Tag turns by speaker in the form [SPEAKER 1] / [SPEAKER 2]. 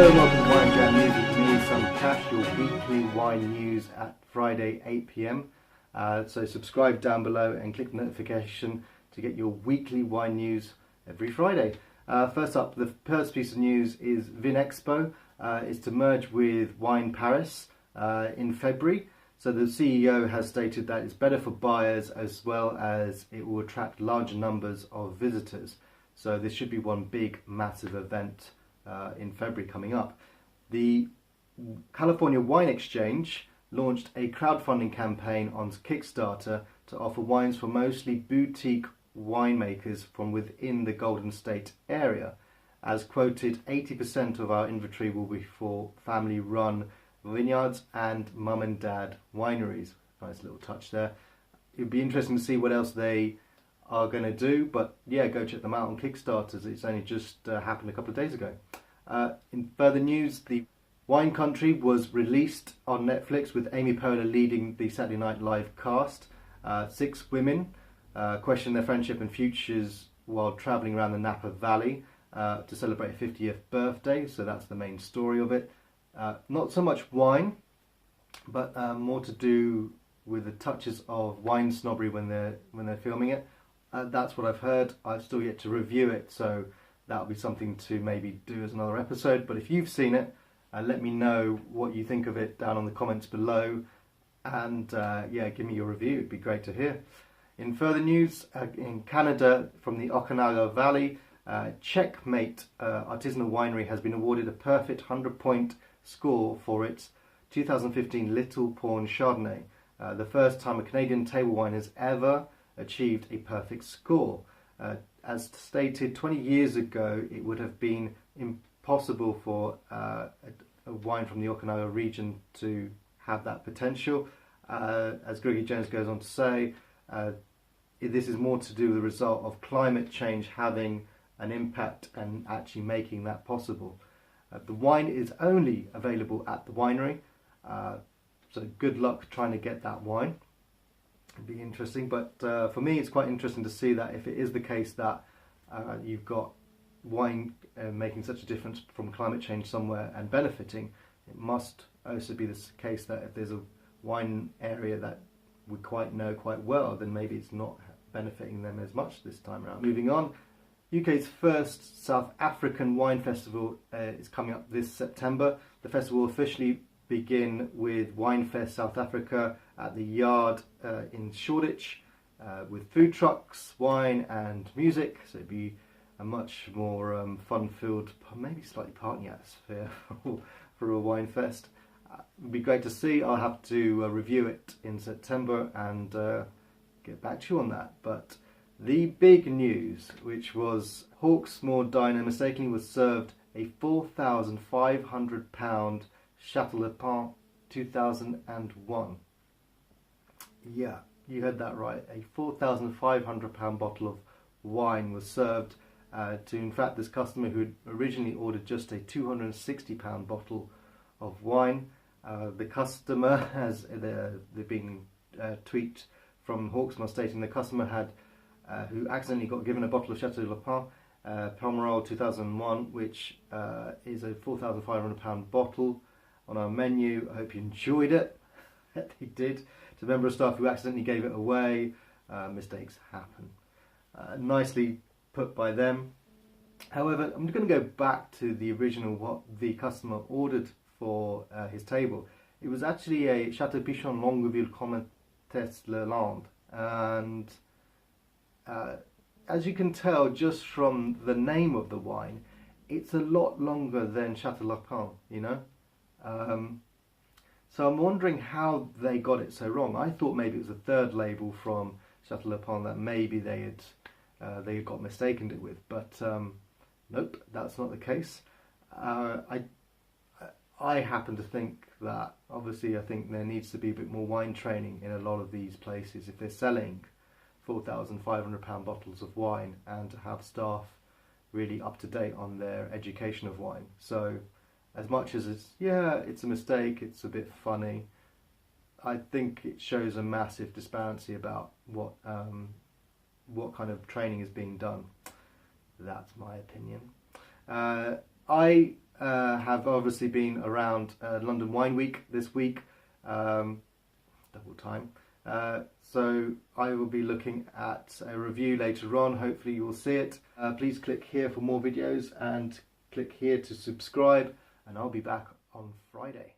[SPEAKER 1] Hello and welcome to Wine Jam News with me, Sam Cash, your weekly wine news at Friday 8 p.m. So subscribe down below and click the notification to get your weekly wine news every Friday. First up, the first piece of news is Vinexpo is to merge with Wine Paris in February. So the CEO has stated that it's better for buyers as well as it will attract larger numbers of visitors. So this should be one big, massive event in February coming up. The California Wine Exchange launched a crowdfunding campaign on Kickstarter to offer wines for mostly boutique winemakers from within the Golden State area. As quoted, 80% of our inventory will be for family-run vineyards and mum and dad wineries. Nice little touch there. It would be interesting to see what else they are going to do, but yeah, go check them out on Kickstarter. It's only just happened a couple of days ago. In further news, the Wine Country was released on Netflix with Amy Poehler leading the Saturday Night Live cast. 6 women question their friendship and futures while travelling around the Napa Valley to celebrate a 50th birthday, so that's the main story of it. Not so much wine, but more to do with the touches of wine snobbery when they're filming it. That's what I've heard. I've still yet to review it, so that'll be something to maybe do as another episode. But if you've seen it, let me know what you think of it down on the comments below, and yeah, give me your review. It'd be great to hear. In further news, in Canada, from the Okanagan Valley, Checkmate Artisanal Winery has been awarded a perfect 100-point score for its 2015 Little Pawn Chardonnay, the first time a Canadian table wine has ever achieved a perfect score. As stated 20 years ago, it would have been impossible for a wine from the Okanagan region to have that potential. As Gregory Jones goes on to say, this is more to do with the result of climate change having an impact and actually making that possible. The wine is only available at the winery, so good luck trying to get that wine. It'd be interesting, but for me it's quite interesting to see that if it is the case that you've got wine making such a difference from climate change somewhere and benefiting, it must also be the case that if there's a wine area that we know quite well, then maybe it's not benefiting them as much this time around. Moving on, UK's first South African Wine Festival is coming up this September. The festival will officially begin with Winefest South Africa at the Yard in Shoreditch, with food trucks, wine and music, so it'd be a much more fun-filled, maybe slightly party atmosphere for a wine fest. It'd be great to see. I'll have to review it in September and get back to you on that. But the big news, which was Hawksmoor Diner mistakenly was served a £4,500 Chateau Le Pin 2001. Yeah, you heard that right. A £4,500 bottle of wine was served to, in fact, this customer who had originally ordered just a £260 bottle of wine. The customer has, they're being tweeted from Hawksmoor stating the customer had, who accidentally got given a bottle of Chateau Le Pin Pomerol 2001, which is a £4,500 bottle on our menu. I hope you enjoyed it. They did. To a member of staff who accidentally gave it away, mistakes happen. Nicely put by them. However, I'm going to go back to the original, what the customer ordered for his table. It was actually a Chateau Pichon Longueville Comtesse Lalande, and as you can tell just from the name of the wine, it's a lot longer than Chateau Le Pin, you know. So I'm wondering how they got it so wrong. I thought maybe it was a third label from Chateau Le Pin that maybe they got mistaken it with, but nope, that's not the case. I happen to think that, obviously, I think there needs to be a bit more wine training in a lot of these places if they're selling £4,500 bottles of wine, and to have staff really up to date on their education of wine. So as much as it's a mistake, it's a bit funny, I think it shows a massive disparity about what kind of training is being done. That's my opinion. I have obviously been around London Wine Week this week, double time. So I will be looking at a review later on. Hopefully you will see it. Please click here for more videos and click here to subscribe, and I'll be back on Friday.